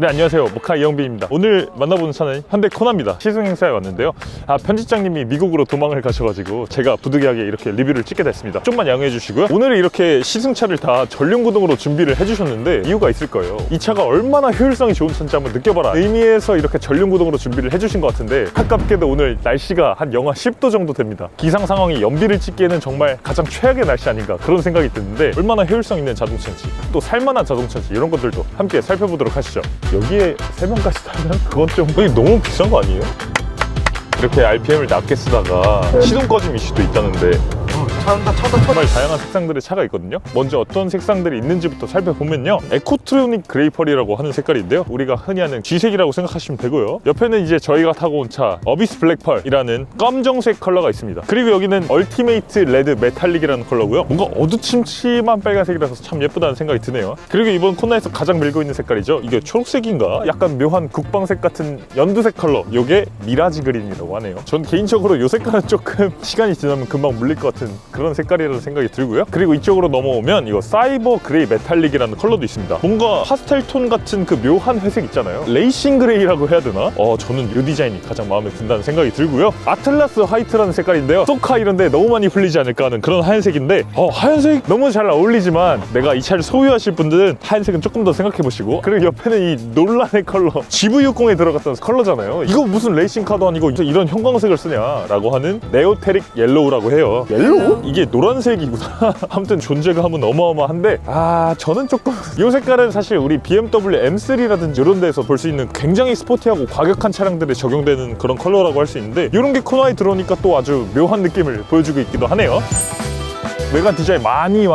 네, 안녕하세요. 모카 이영빈입니다. 오늘 만나보는 차는 현대 코나입니다. 시승 행사에 왔는데요. 편집장님이 미국으로 도망을 가셔가지고 제가 부득이하게 이렇게 리뷰를 찍게 됐습니다. 좀만 양해해 주시고요. 오늘 이렇게 시승차를 다 전륜구동으로 준비를 해주셨는데 이유가 있을 거예요. 이 차가 얼마나 효율성이 좋은 차인지 한번 느껴봐라 의미에서 이렇게 전륜구동으로 준비를 해주신 것 같은데, 아깝게도 오늘 날씨가 한 영하 10도 정도 됩니다. 기상 상황이 연비를 찍기에는 정말 가장 최악의 날씨 아닌가 그런 생각이 드는데, 얼마나 효율성 있는 자동차인지 또 살만한 자동차인지 이런 것들도 함께 살펴보도록 하시죠. 여기에 3명까지 타면 그건 좀 너무 비싼 거 아니에요? 이렇게 RPM을 낮게 쓰다가 시동 꺼짐 이슈도 있다는데 정말 다양한 색상들의 차가 있거든요. 먼저 어떤 색상들이 있는지부터 살펴보면요, 에코트로닉 그레이펄이라고 하는 색깔인데요, 우리가 흔히 하는 G색이라고 생각하시면 되고요. 옆에는 이제 저희가 타고 온 차 어비스 블랙펄이라는 검정색 컬러가 있습니다. 그리고 여기는 얼티메이트 레드 메탈릭이라는 컬러고요. 뭔가 어두침침한 빨간색이라서 참 예쁘다는 생각이 드네요. 그리고 이번 코나에서 가장 밀고 있는 색깔이죠. 이게 초록색인가? 약간 묘한 국방색 같은 연두색 컬러, 요게 미라지 그린이라고 하네요. 전 개인적으로 이 색깔은 조금 시간이 지나면 금방 물릴 것 같은 그런 색깔이라는 생각이 들고요. 그리고 이쪽으로 넘어오면 이거 사이버 그레이 메탈릭이라는 컬러도 있습니다. 뭔가 파스텔 톤 같은 그 묘한 회색 있잖아요. 레이싱 그레이라고 해야 되나? 저는 이 디자인이 가장 마음에 든다는 생각이 들고요. 아틀라스 화이트라는 색깔인데요, 소카 이런데 너무 많이 풀리지 않을까 하는 그런 하얀색인데, 하얀색 너무 잘 어울리지만 내가 이 차를 소유하실 분들은 하얀색은 조금 더 생각해 보시고, 그리고 옆에는 이 논란의 컬러 GV60에 들어갔던 컬러잖아요. 이거 무슨 레이싱카도 아니고 이런 형광색을 쓰냐라고 하는 네오테릭 옐로우라고 해요. 옐로우? 이게 노란색이구나. 아무튼 존재감은 어마어마한데, 저는 조금 이 색깔은 사실 우리 BMW M3라든지 이런 데서 볼 수 있는 굉장히 스포티하고 과격한 차량들에 적용되는 그런 컬러라고 할 수 있는데, 이런 게 코나에 들어오니까 또 아주 묘한 느낌을 보여주고 있기도 하네요. 외관 디자인 많이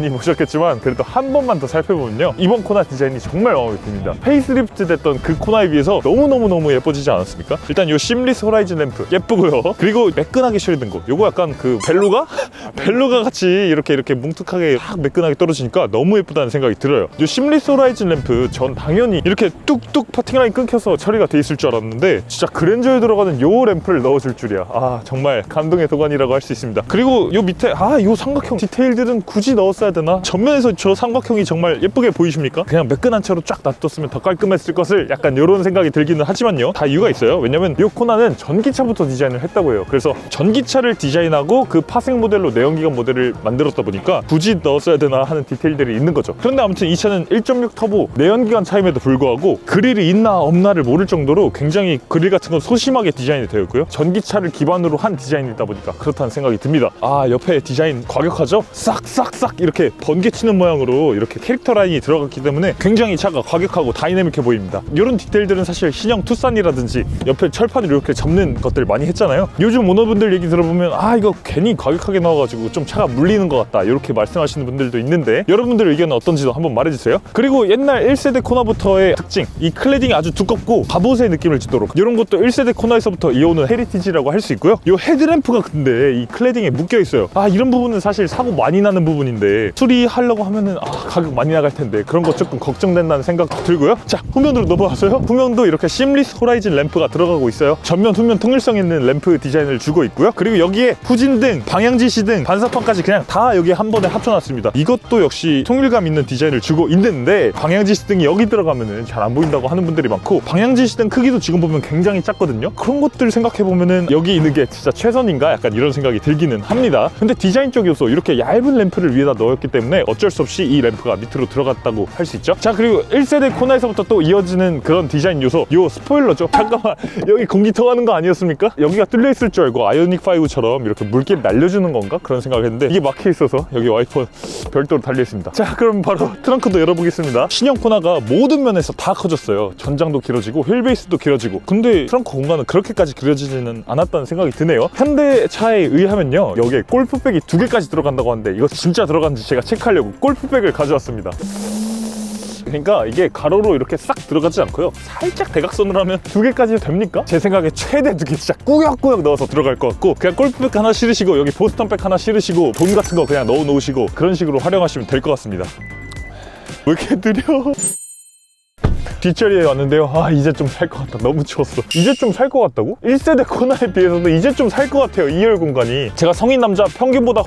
보셨겠지만 그래도 한 번만 더 살펴보면요, 이번 코나 디자인이 정말 마음에 듭니다. 페이스리프트 됐던 그 코나에 비해서 너무너무 예뻐지지 않았습니까? 일단 요 심리스 호라이즌 램프 예쁘고요. 그리고 매끈하게 처리된 거, 요거 약간 그 벨루가? 벨루가 같이 이렇게 뭉툭하게 확 매끈하게 떨어지니까 너무 예쁘다는 생각이 들어요. 요 심리스 호라이즌 램프, 전 당연히 이렇게 뚝뚝 퍼팅 라인 끊겨서 처리가 돼 있을 줄 알았는데 진짜 그랜저에 들어가는 요 램프를 넣어줄 줄이야. 정말 감동의 도가니라고 할 수 있습니다. 그리고 요 밑에 요 삼각형 디테일들은 굳이 넣었어야 되나? 전면에서 저 삼각형이 정말 예쁘게 보이십니까? 그냥 매끈한 채로 쫙 놔뒀으면 더 깔끔했을 것을, 약간 이런 생각이 들기는 하지만요, 다 이유가 있어요. 왜냐면 이 코나는 전기차부터 디자인을 했다고 해요. 그래서 전기차를 디자인하고 그 파생 모델로 내연기관 모델을 만들었다 보니까 굳이 넣었어야 되나 하는 디테일들이 있는 거죠. 그런데 아무튼 이 차는 1.6 터보 내연기관 차임에도 불구하고 그릴이 있나 없나를 모를 정도로 굉장히 그릴 같은 건 소심하게 디자인이 되어 있고요. 전기차를 기반으로 한 디자인이다 보니까 그렇다는 생각이 듭니다. 옆에 디자인 과격하죠? 싹싹싹 이렇게 번개치는 모양으로 이렇게 캐릭터 라인이 들어갔기 때문에 굉장히 차가 과격하고 다이내믹해 보입니다. 이런 디테일들은 사실 신형 투싼이라든지 옆에 철판을 이렇게 접는 것들 많이 했잖아요. 요즘 오너분들 얘기 들어보면 이거 괜히 과격하게 나와가지고 좀 차가 물리는 것 같다 이렇게 말씀하시는 분들도 있는데, 여러분들 의견은 어떤지도 한번 말해주세요. 그리고 옛날 1세대 코나부터의 특징, 이 클래딩이 아주 두껍고 갑옷의 느낌을 주도록, 이런 것도 1세대 코나에서부터 이어오는 헤리티지라고 할 수 있고요. 이 헤드램프가 근데 이 클래딩에 묶여 있어요. 이런 부분은 사실 사고 많이 나는 부분인데 수리하려고 하면은 가격 많이 나갈 텐데 그런 거 조금 걱정된다는 생각 들고요. 자, 후면으로 넘어가서요. 후면도 이렇게 심리스 호라이즌 램프가 들어가고 있어요. 전면 후면 통일성 있는 램프 디자인을 주고 있고요. 그리고 여기에 후진등, 방향지시등, 반사판까지 그냥 다 여기 한 번에 합쳐놨습니다. 이것도 역시 통일감 있는 디자인을 주고 있는데, 방향지시등이 여기 들어가면은 잘 안 보인다고 하는 분들이 많고, 방향지시등 크기도 지금 보면 굉장히 작거든요. 그런 것들 생각해보면은 여기 있는 게 진짜 최선인가? 약간 이런 생각이 들기는 합니다. 근데 디자인적 요소, 이렇게 얇은 램프를 위에다 넣었기 때문에 어쩔 수 없이 이 램프가 밑으로 들어갔다고 할 수 있죠. 자, 그리고 1세대 코나에서부터 또 이어지는 그런 디자인 요소, 요 스포일러죠. 잠깐만, 여기 공기 통하는 거 아니었습니까? 여기가 뚫려 있을 줄 알고 아이오닉5처럼 이렇게 물길 날려주는 건가? 그런 생각을 했는데 이게 막혀 있어서 여기 와이퍼 별도로 달려 있습니다. 자, 그럼 바로 트렁크도 열어보겠습니다. 신형 코나가 모든 면에서 다 커졌어요. 전장도 길어지고 휠베이스도 길어지고. 근데 트렁크 공간은 그렇게까지 길어지지는 않았다는 생각이 드네요. 현대차에 의하면요, 여기에 골프백이 2개까지 들어간다고 하는데 이거 진짜 들어간지 제가 체크하려고 골프백을 가져왔습니다. 그러니까 이게 가로로 이렇게 싹 들어가지 않고요, 살짝 대각선으로 하면 2개까지 됩니까? 제 생각에 최대 2개 진짜 꾸역꾸역 넣어서 들어갈 것 같고, 그냥 골프백 하나 실으시고 여기 보스턴백 하나 실으시고 돈 같은 거 그냥 넣어 놓으시고 그런 식으로 활용하시면 될 것 같습니다. 왜 이렇게 느려? 뒷자리에 왔는데요. 아, 이제 좀 살 것 같다. 너무 추웠어. 이제 좀 살 것 같다고? 1세대 코나에 비해서도 이제 좀 살 것 같아요. 2열 공간이. 제가 성인 남자 평균보다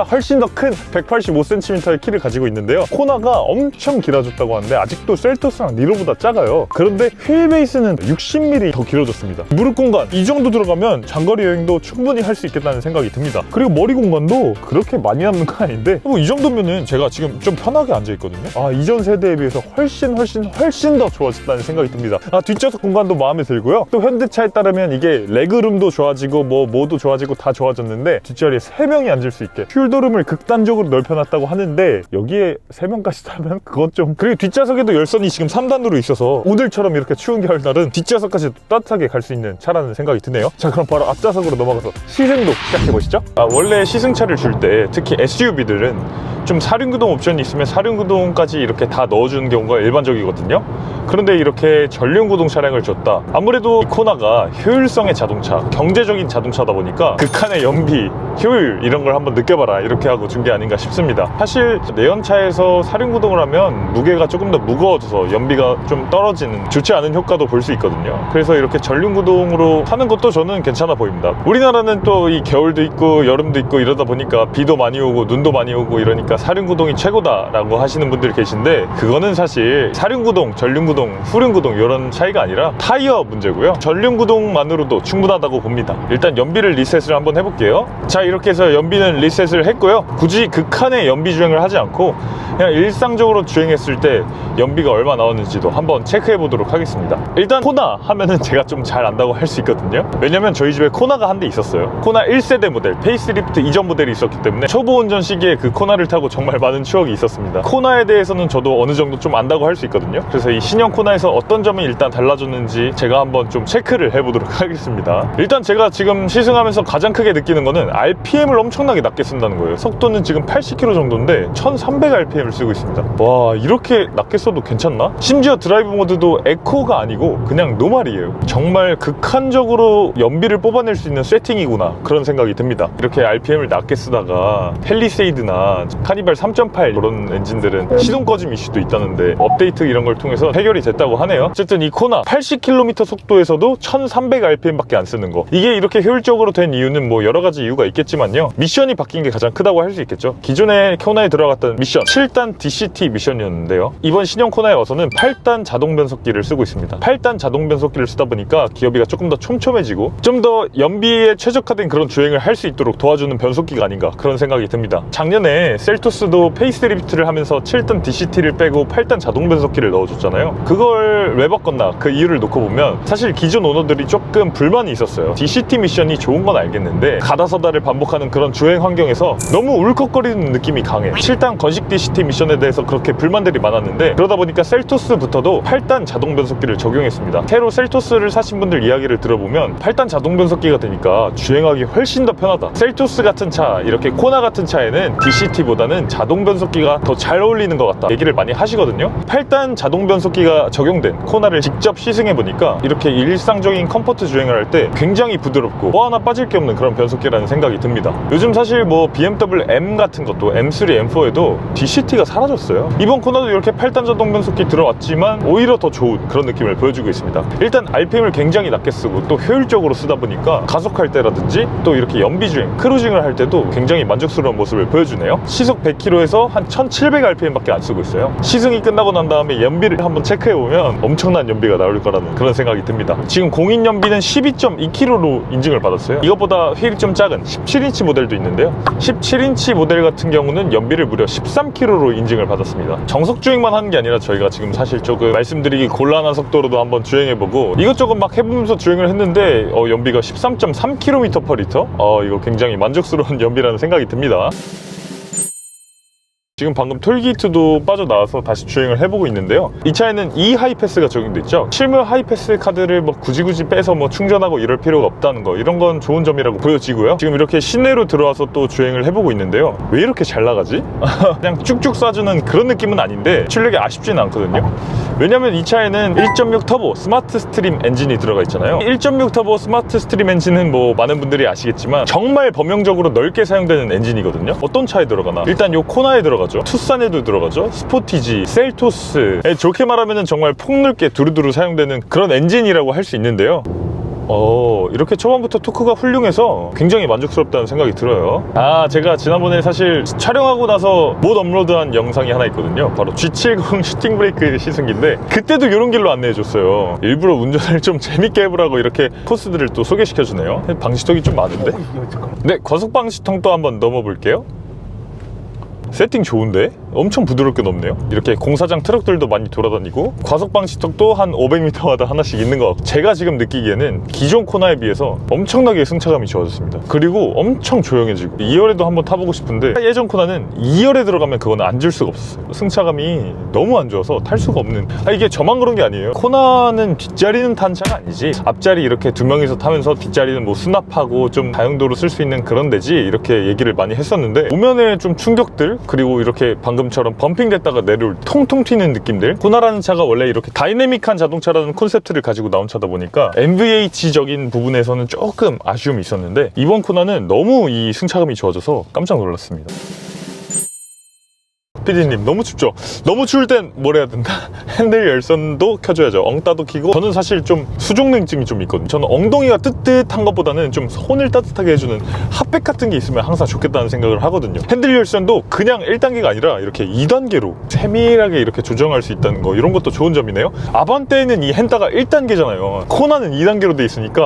훨씬 더 큰 185cm의 키를 가지고 있는데요. 코나가 엄청 길어졌다고 하는데 아직도 셀토스랑 니로보다 작아요. 그런데 휠 베이스는 60mm 더 길어졌습니다. 무릎 공간 이 정도 들어가면 장거리 여행도 충분히 할 수 있겠다는 생각이 듭니다. 그리고 머리 공간도 그렇게 많이 남는 건 아닌데 뭐 이 정도면은 제가 지금 좀 편하게 앉아 있거든요. 아, 이전 세대에 비해서 훨씬 더 좋아졌다는 생각이 듭니다. 아, 뒷좌석 공간도 마음에 들고요. 또 현대차에 따르면 이게 레그룸도 좋아지고 뭐도 좋아지고 다 좋아졌는데 뒷자리에 3명이 앉을 수 있게 휠도룸을 극단적으로 넓혀놨다고 하는데 여기에 3명까지 타면 그건 좀. 그리고 뒷좌석에도 열선이 지금 3단으로 있어서 오늘처럼 이렇게 추운 겨울날은 뒷좌석까지 따뜻하게 갈 수 있는 차라는 생각이 드네요. 자, 그럼 바로 앞좌석으로 넘어가서 시승도 시작해보시죠. 원래 시승차를 줄 때 특히 SUV들은 좀 사륜구동 옵션이 있으면 사륜구동까지 이렇게 다 넣어주는 경우가 일반적이거든요. 그런데 이렇게 전륜구동 차량을 줬다. 아무래도 이 코나가 효율성의 자동차, 경제적인 자동차다 보니까 극한의 연비, 효율 이런 걸 한번 느껴봐라 이렇게 하고 준 게 아닌가 싶습니다. 사실 내연차에서 사륜구동을 하면 무게가 조금 더 무거워져서 연비가 좀 떨어지는 좋지 않은 효과도 볼 수 있거든요. 그래서 이렇게 전륜구동으로 하는 것도 저는 괜찮아 보입니다. 우리나라는 또 이 겨울도 있고 여름도 있고 이러다 보니까 비도 많이 오고 눈도 많이 오고 이러니까 사륜구동이 최고다라고 하시는 분들이 계신데 그거는 사실 사륜구동, 전륜구동, 후륜구동 이런 차이가 아니라 타이어 문제고요. 전륜구동만으로도 충분하다고 봅니다. 일단 연비를 리셋을 한번 해볼게요. 자, 이렇게 해서 연비는 리셋을 했고요. 굳이 극한의 연비 주행을 하지 않고 그냥 일상적으로 주행했을 때 연비가 얼마 나오는지도 한번 체크해 보도록 하겠습니다. 일단 코나 하면은 제가 좀 잘 안다고 할 수 있거든요. 왜냐면 저희 집에 코나가 한 대 있었어요. 코나 1세대 모델, 페이스리프트 이전 모델이 있었기 때문에 초보 운전 시기에 그 코나를 타고 정말 많은 추억이 있었습니다. 코나에 대해서는 저도 어느 정도 좀 안다고 할 수 있거든요. 그래서 이 신형 코나에서 어떤 점이 일단 달라졌는지 제가 한번 좀 체크를 해보도록 하겠습니다. 일단 제가 지금 시승하면서 가장 크게 느끼는 거는 RPM을 엄청나게 낮게 쓴다는 거예요. 속도는 지금 80km 정도인데 1300rpm을 쓰고 있습니다. 와, 이렇게 낮게 써도 괜찮나? 심지어 드라이브 모드도 에코가 아니고 그냥 노말이에요. 정말 극한적으로 연비를 뽑아낼 수 있는 세팅이구나 그런 생각이 듭니다. 이렇게 RPM을 낮게 쓰다가 펠리세이드나 카니발 3.8 그런 엔진들은 시동 꺼짐 이슈도 있다는데 업데이트 이런 걸 통해서 해결이 됐다고 하네요. 어쨌든 이 코나 80km 속도에서도 1300rpm 밖에 안 쓰는 거, 이게 이렇게 효율적으로 된 이유는 뭐 여러 가지 이유가 있겠지만요, 미션이 바뀐 게 가장 크다고 할 수 있겠죠. 기존에 코나에 들어갔던 미션 7단 DCT 미션이었는데요, 이번 신형 코나에 와서는 8단 자동 변속기를 쓰고 있습니다. 8단 자동 변속기를 쓰다 보니까 기어비가 조금 더 촘촘해지고 좀 더 연비에 최적화된 그런 주행을 할 수 있도록 도와주는 변속기가 아닌가 그런 생각이 듭니다. 작년에 셀토스도 페이스리프트를 하면서 7단 DCT를 빼고 8단 자동 변속기를 넣어줬잖아요. 그걸 왜 바꿨나, 그 이유를 놓고 보면 사실 기존 오너들이 조금 불만이 있었어요. DCT 미션이 좋은 건 알겠는데 가다서다를 반복하는 그런 주행 환경에서 너무 울컥거리는 느낌이 강해. 7단 건식 DCT 미션에 대해서 그렇게 불만들이 많았는데 그러다 보니까 셀토스부터도 8단 자동 변속기를 적용했습니다. 새로 셀토스를 사신 분들 이야기를 들어보면 8단 자동 변속기가 되니까 주행하기 훨씬 더 편하다. 셀토스 같은 차, 이렇게 코나 같은 차에는 DCT보다는 자동 변속기가 더 잘 어울리는 것 같다 얘기를 많이 하시거든요. 8단 자동 변속기가 적용된 코나를 직접 시승해보니까 이렇게 일상적인 컴포트 주행을 할 때 굉장히 부드럽고 뭐 하나 빠질 게 없는 그런 변속기라는 생각이 듭니다. 요즘 사실 뭐 BMW M 같은 것도 M3, M4에도 DCT가 사라졌어요. 이번 코나도 이렇게 8단 자동 변속기 들어왔지만 오히려 더 좋은 그런 느낌을 보여주고 있습니다. 일단 RPM을 굉장히 낮게 쓰고 또 효율적으로 쓰다 보니까 가속할 때라든지 또 이렇게 연비주행, 크루징을 할 때도 굉장히 만족스러운 모습을 보여주네요. 시속 100km에서 한 1700rpm 밖에 안 쓰고 있어요. 시승이 끝나고 난 다음에 연비를 한번 체크해보면 엄청난 연비가 나올 거라는 그런 생각이 듭니다. 지금 공인 연비는 12.2km로 인증을 받았어요. 이것보다 휠이 좀 작은 17인치 모델도 있는데요, 17인치 모델 같은 경우는 연비를 무려 13km로 인증을 받았습니다. 정석 주행만 하는 게 아니라 저희가 지금 사실 조금 말씀드리기 곤란한 속도로도 한번 주행해보고 이것저것 막 해보면서 주행을 했는데 연비가 13.3km/L. 이거 굉장히 만족스러운 연비라는 생각이 듭니다. 지금 방금 톨게이트도 빠져나와서 다시 주행을 해보고 있는데요, 이 차에는 E 하이패스가 적용돼 있죠. 실무 하이패스 카드를 뭐 굳이 빼서 뭐 충전하고 이럴 필요가 없다는 거, 이런 건 좋은 점이라고 보여지고요. 지금 이렇게 시내로 들어와서 또 주행을 해보고 있는데요, 왜 이렇게 잘 나가지? 그냥 쭉쭉 쏴주는 그런 느낌은 아닌데 출력이 아쉽지는 않거든요. 왜냐면 이 차에는 1.6 터보 스마트 스트림 엔진이 들어가 있잖아요. 1.6 터보 스마트 스트림 엔진은 뭐 많은 분들이 아시겠지만 정말 범용적으로 넓게 사용되는 엔진이거든요. 어떤 차에 들어가나, 일단 요 코나에 들어가죠. 들어가죠, 투싼에도 들어가죠, 스포티지, 셀토스. 좋게 말하면 정말 폭넓게 두루두루 사용되는 그런 엔진이라고 할 수 있는데요. 이렇게 초반부터 토크가 훌륭해서 굉장히 만족스럽다는 생각이 들어요. 제가 지난번에 사실 촬영하고 나서 못 업로드한 영상이 하나 있거든요. 바로 G70 슈팅 브레이크 시승기인데 그때도 이런 길로 안내해줬어요. 일부러 운전을 좀 재밌게 해보라고 이렇게 코스들을 또 소개시켜주네요. 방지턱이 좀 많은데? 네, 과속 방지턱도 한번 넘어볼게요. 세팅 좋은데? 엄청 부드럽게 넘네요. 이렇게 공사장 트럭들도 많이 돌아다니고 과속 방지턱도 한 500m마다 하나씩 있는 것 같고, 제가 지금 느끼기에는 기존 코나에 비해서 엄청나게 승차감이 좋아졌습니다. 그리고 엄청 조용해지고 2열에도 한번 타보고 싶은데 예전 코나는 2열에 들어가면 그거는 앉을 수가 없었어요. 승차감이 너무 안 좋아서 탈 수가 없는, 이게 저만 그런 게 아니에요. 코나는 뒷자리는 탄 차가 아니지, 앞자리 이렇게 두 명이서 타면서 뒷자리는 뭐 수납하고 좀 다용도로 쓸 수 있는 그런 데지, 이렇게 얘기를 많이 했었는데 오면에 좀 충격들, 그리고 이렇게 방금처럼 범핑 됐다가 내려올 통통 튀는 느낌들. 코나라는 차가 원래 이렇게 다이내믹한 자동차라는 콘셉트를 가지고 나온 차다 보니까 MVH적인 부분에서는 조금 아쉬움이 있었는데 이번 코나는 너무 이 승차감이 좋아져서 깜짝 놀랐습니다. PD님 너무 춥죠? 너무 추울 땐 뭘 해야 된다? 핸들 열선도 켜줘야죠. 엉따도 켜고. 저는 사실 좀 수족냉증이 좀 있거든요. 저는 엉덩이가 뜨뜻한 것보다는 좀 손을 따뜻하게 해주는 핫팩 같은 게 있으면 항상 좋겠다는 생각을 하거든요. 핸들 열선도 그냥 1단계가 아니라 이렇게 2단계로 세밀하게 이렇게 조정할 수 있다는 거, 이런 것도 좋은 점이네요. 아반떼는 이 핸다가 1단계잖아요 코나는 2단계로 돼 있으니까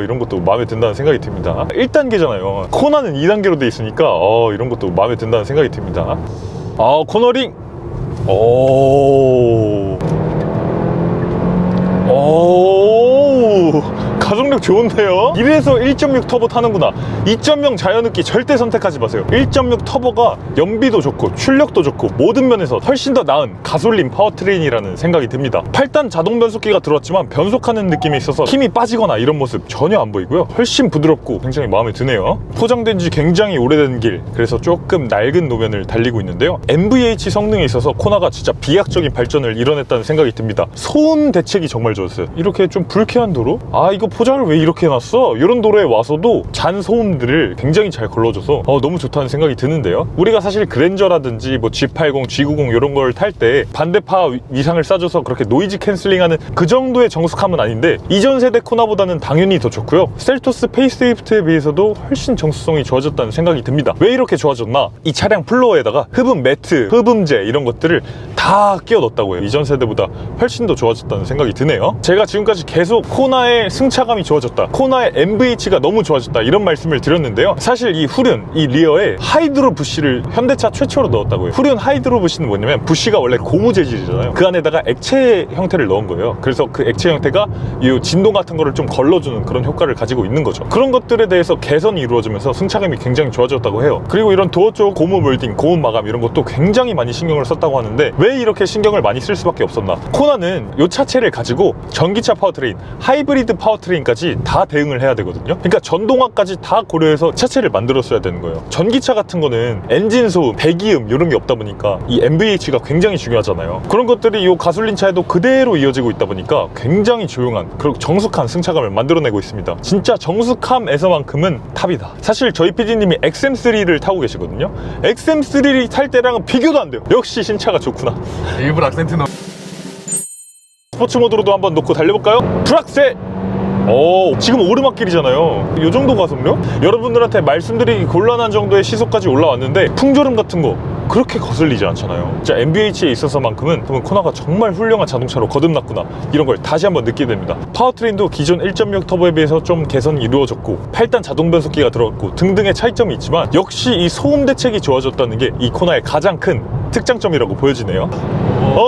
이런 것도 마음에 든다는 생각이 듭니다. 1단계잖아요 코나는 2단계로 돼 있으니까 이런 것도 마음에 든다는 생각이 듭니다. 코너링. 가속력 좋은데요? 이래서 1.6 터보 타는구나. 2.0 자연흡기 절대 선택하지 마세요. 1.6 터보가 연비도 좋고 출력도 좋고 모든 면에서 훨씬 더 나은 가솔린 파워트레인이라는 생각이 듭니다. 8단 자동 변속기가 들어왔지만 변속하는 느낌이 있어서 힘이 빠지거나 이런 모습 전혀 안 보이고요. 훨씬 부드럽고 굉장히 마음에 드네요. 포장된 지 굉장히 오래된 길, 그래서 조금 낡은 노면을 달리고 있는데요. MVH 성능에 있어서 코나가 진짜 비약적인 발전을 이뤄냈다는 생각이 듭니다. 소음 대책이 정말 좋았어요. 이렇게 좀 불쾌한 도로? 이거 포장을 왜 이렇게 해놨어? 이런 도로에 와서도 잔 소음들을 굉장히 잘 걸러줘서 너무 좋다는 생각이 드는데요. 우리가 사실 그랜저라든지 뭐 G80, G90 이런 걸 탈 때 반대파 위상을 싸줘서 그렇게 노이즈 캔슬링하는 그 정도의 정숙함은 아닌데 이전 세대 코나보다는 당연히 더 좋고요. 셀토스 페이스리프트에 비해서도 훨씬 정수성이 좋아졌다는 생각이 듭니다. 왜 이렇게 좋아졌나? 이 차량 플로어에다가 흡음 매트, 흡음재 이런 것들을 다 끼워 넣었다고 해요. 이전 세대보다 훨씬 더 좋아졌다는 생각이 드네요. 제가 지금까지 계속 코나의 승차감이 좋아졌다, 코나의 MVH가 너무 좋아졌다 이런 말씀을 드렸는데요. 사실 이 후륜, 이 리어에 하이드로 부시를 현대차 최초로 넣었다고 해요. 후륜 하이드로 부시는 뭐냐면 부시가 원래 고무 재질이잖아요. 그 안에다가 액체 형태를 넣은 거예요. 그래서 그 액체 형태가 이 진동 같은 거를 좀 걸러주는 그런 효과를 가지고 있는 거죠. 그런 것들에 대해서 개선이 이루어지면서 승차감이 굉장히 좋아졌다고 해요. 그리고 이런 도어 쪽 고무 몰딩, 고무 마감 이런 것도 굉장히 많이 신경을 썼다고 하는데 왜 이렇게 신경을 많이 쓸 수밖에 없었나? 코나는 이 차체를 가지고 전기차 파워트레인, 하이브리드 파워트레인까지 다 대응을 해야 되거든요. 그러니까 전동화까지 다 고려해서 차체를 만들었어야 되는 거예요. 전기차 같은 거는 엔진 소음, 배기음 이런 게 없다 보니까 이 MVH가 굉장히 중요하잖아요. 그런 것들이 이 가솔린 차에도 그대로 이어지고 있다 보니까 굉장히 조용한, 그리고 정숙한 승차감을 만들어내고 있습니다. 진짜 정숙함에서만큼은 탑이다. 사실 저희 PD님이 XM3를 타고 계시거든요. XM3를 탈 때랑은 비교도 안 돼요. 역시 신차가 좋구나. 일부러 악센트 넣어. 스포츠 모드로도 한번 놓고 달려볼까요? 불악셀! 지금 오르막길이잖아요. 이 정도 가속력? 여러분들한테 말씀드리기 곤란한 정도의 시속까지 올라왔는데 풍조름 같은 거 그렇게 거슬리지 않잖아요. 진짜 MVH에 있어서만큼은 코나가 정말 훌륭한 자동차로 거듭났구나, 이런 걸 다시 한번 느끼게 됩니다. 파워트레인도 기존 1.6 터보에 비해서 좀 개선이 이루어졌고 8단 자동 변속기가 들어갔고 등등의 차이점이 있지만 역시 이 소음 대책이 좋아졌다는 게 이 코나의 가장 큰 특장점이라고 보여지네요.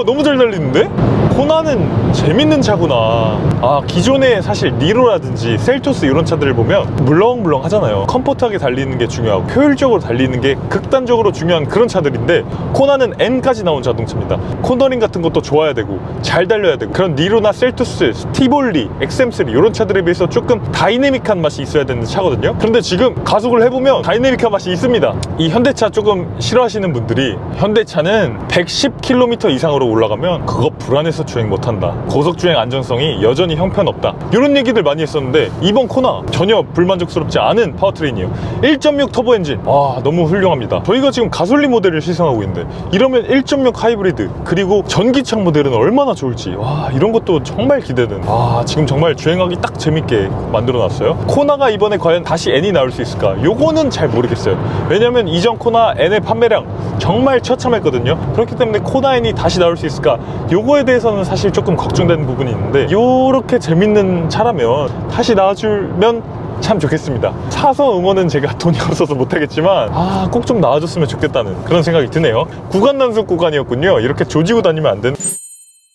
너무 잘 달리는데? 코나는 재밌는 차구나. 기존에 사실 니로라든지 셀토스 이런 차들을 보면 물렁물렁 하잖아요. 컴포트하게 달리는 게 중요하고 효율적으로 달리는 게 극단적으로 중요한 그런 차들인데 코나는 N까지 나온 자동차입니다. 코너링 같은 것도 좋아야 되고 잘 달려야 되고, 그런 니로나 셀토스, 스티볼리, XM3 이런 차들에 비해서 조금 다이내믹한 맛이 있어야 되는 차거든요. 그런데 지금 가속을 해보면 다이내믹한 맛이 있습니다. 이 현대차 조금 싫어하시는 분들이 현대차는 110km 이상으로 올라가면 그거 불안해서 주행 못한다, 고속주행 안전성이 여전히 형편없다, 이런 얘기들 많이 했었는데 이번 코나 전혀 불만족스럽지 않은 파워트레인이에요. 1.6 터보 엔진, 너무 훌륭합니다. 저희가 지금 가솔린 모델을 모델을 시승하고 있는데 이러면 1.6 하이브리드 그리고 전기차 모델은 얼마나 좋을지, 와, 이런 것도 정말 기대되는, 지금 정말 주행하기 딱 재밌게 만들어놨어요. 코나가 이번에 과연 다시 N이 나올 수 있을까? 요거는 잘 모르겠어요. 왜냐면 이전 코나 N의 판매량 정말 처참했거든요. 그렇기 때문에 코나 N이 다시 나올 수 있을까? 요거에 대해서는 사실 조금 걱정되는 부분이 있는데, 요렇게 재밌는 차라면 다시 나와주면 참 좋겠습니다. 사서 응원은 제가 돈이 없어서 못하겠지만 꼭 좀 나와줬으면 좋겠다는 그런 생각이 드네요. 구간 단속 구간이었군요. 이렇게 조지고 다니면 안 되는.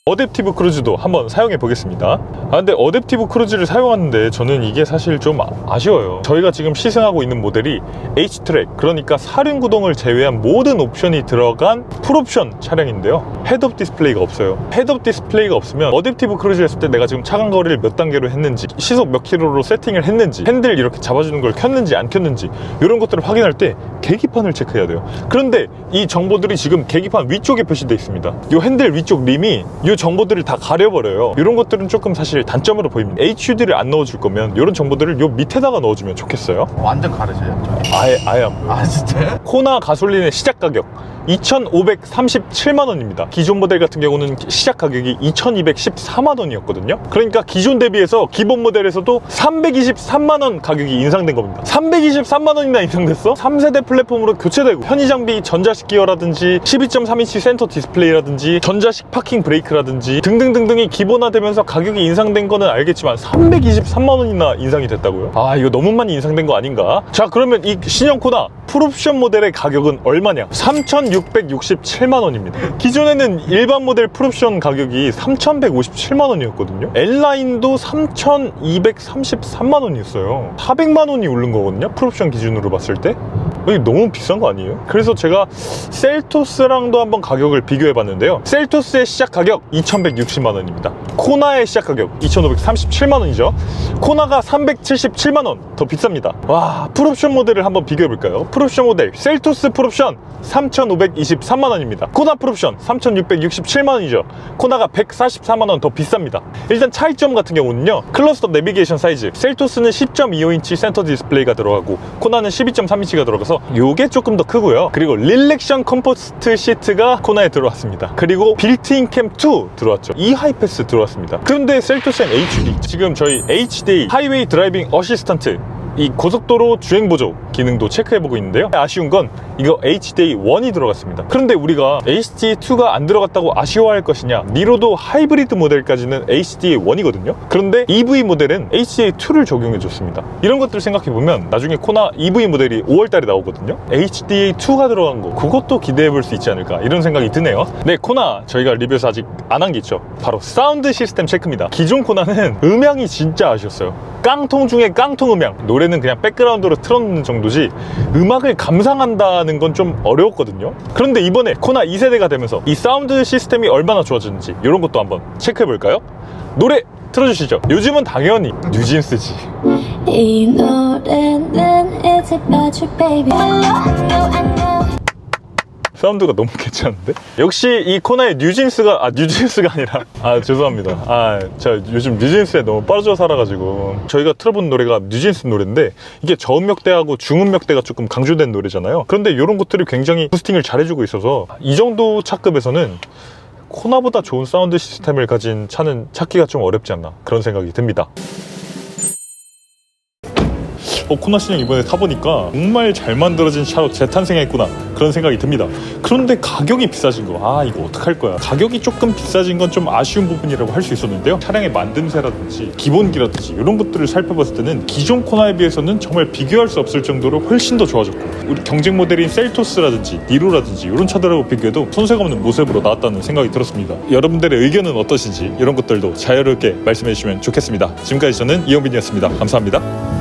어댑티브 크루즈도 한번 사용해 보겠습니다. 근데 어댑티브 크루즈를 사용하는데 저는 이게 사실 좀 아쉬워요. 저희가 지금 시승하고 있는 모델이 H트랙, 그러니까 사륜구동을 제외한 모든 옵션이 들어간 풀옵션 차량인데요, 헤드업 디스플레이가 없어요. 헤드업 디스플레이가 없으면 어댑티브 크루즈 했을 때 내가 지금 차간 거리를 몇 단계로 했는지, 시속 몇 킬로로 세팅을 했는지, 핸들 이렇게 잡아주는 걸 켰는지 안 켰는지, 이런 것들을 확인할 때 계기판을 체크해야 돼요. 그런데 이 정보들이 지금 계기판 위쪽에 표시되어 있습니다. 이 핸들 위쪽 림이 이 정보들을 다 가려버려요. 이런 것들은 조금 사실 단점으로 보입니다. HUD를 안 넣어줄 거면 이런 정보들을 요 밑에다가 넣어줘면 좋겠어요. 완전 가르쳐요? 아예 안 보여요. 진짜요? 코나 가솔린의 시작 가격 2,537만원입니다. 기존 모델 같은 경우는 시작 가격이 2,214만원이었거든요. 그러니까 기존 대비해서 기본 모델에서도 323만원 가격이 인상된 겁니다. 323만원이나 인상됐어? 3세대 플랫폼으로 교체되고 편의장비 전자식 기어라든지 12.3인치 센터 디스플레이라든지 전자식 파킹 브레이크라든지 등등등등이 기본화되면서 가격이 인상된 거는 알겠지만 323만원이나 인상이 됐다고요? 이거 너무 많이 인상된 거 아닌가? 자, 그러면 이 신형 코나 풀옵션 모델의 가격은 얼마냐? 3,667만원입니다. 기존에는 일반 모델 풀옵션 가격이 3,157만원이었거든요. L라인도 3,233만원이었어요. 400만원이 오른 거거든요, 풀옵션 기준으로 봤을 때. 이게 너무 비싼 거 아니에요? 그래서 제가 셀토스랑도 한번 가격을 비교해 봤는데요, 셀토스의 시작 가격 2,160만원입니다. 코나의 시작 가격 2,537만원이죠. 코나가 377만원 더 비쌉니다. 와, 풀옵션 모델을 한번 비교해 볼까요? 풀옵션 모델 셀토스 풀옵션 3,523만원입니다. 코나 풀옵션 3,667만원이죠. 코나가 144만원 더 비쌉니다. 일단 차이점 같은 경우는요, 클러스터 내비게이션 사이즈, 셀토스는 10.25인치 센터 디스플레이가 들어가고 코나는 12.3인치가 들어가서 요게 조금 더 크고요. 그리고 릴렉션 컴포스트 시트가 코나에 들어왔습니다. 그리고 빌트인 캠 2 들어왔죠. 하이패스 들어왔습니다. 그런데 셀토스엔 HD, 지금 저희 HDA 하이웨이 드라이빙 어시스턴트, 이 고속도로 주행보조 기능도 체크해보고 있는데요, 아쉬운 건 이거 HDA1이 들어갔습니다. 그런데 우리가 HDA2가 안 들어갔다고 아쉬워할 것이냐? 니로도 하이브리드 모델까지는 HDA1이거든요. 그런데 EV 모델은 HDA2를 적용해줬습니다. 이런 것들을 생각해보면 나중에 코나 EV 모델이 5월달에 나오거든요. HDA2가 들어간 거, 그것도 기대해볼 수 있지 않을까, 이런 생각이 드네요. 네, 코나 저희가 리뷰에서 아직 안 한 게 있죠. 바로 사운드 시스템 체크입니다. 기존 코나는 음향이 진짜 아쉬웠어요. 깡통 중에 깡통 음향, 노래는 그냥 백그라운드로 틀어놓는 정도지 음악을 감상한다는 건 좀 어려웠거든요. 그런데 이번에 코나 2세대가 되면서 이 사운드 시스템이 얼마나 좋아졌는지 이런 것도 한번 체크해볼까요? 노래 틀어주시죠. 요즘은 당연히 뉴진스지. 이 노래는 It's about you baby. 사운드가 너무 괜찮은데? 역시 이 코나의 뉴진스가 아니라 죄송합니다. 제가 요즘 뉴진스에 너무 빠져 살아가지고, 저희가 틀어본 노래가 뉴진스 노래인데 이게 저음역대하고 중음역대가 조금 강조된 노래잖아요. 그런데 이런 것들이 굉장히 부스팅을 잘해주고 있어서 이 정도 차급에서는 코나보다 좋은 사운드 시스템을 가진 차는 찾기가 좀 어렵지 않나, 그런 생각이 듭니다. 코나 신형 이번에 타보니까 정말 잘 만들어진 차로 재탄생했구나, 그런 생각이 듭니다. 그런데 가격이 비싸진 거, 이거 어떡할 거야. 가격이 조금 비싸진 건 좀 아쉬운 부분이라고 할 수 있었는데요, 차량의 만듦새라든지 기본기라든지 이런 것들을 살펴봤을 때는 기존 코나에 비해서는 정말 비교할 수 없을 정도로 훨씬 더 좋아졌고, 우리 경쟁 모델인 셀토스라든지 니로라든지 이런 차들하고 비교해도 손색 없는 모습으로 나왔다는 생각이 들었습니다. 여러분들의 의견은 어떠신지 이런 것들도 자유롭게 말씀해 주시면 좋겠습니다. 지금까지 저는 이영빈이었습니다. 감사합니다.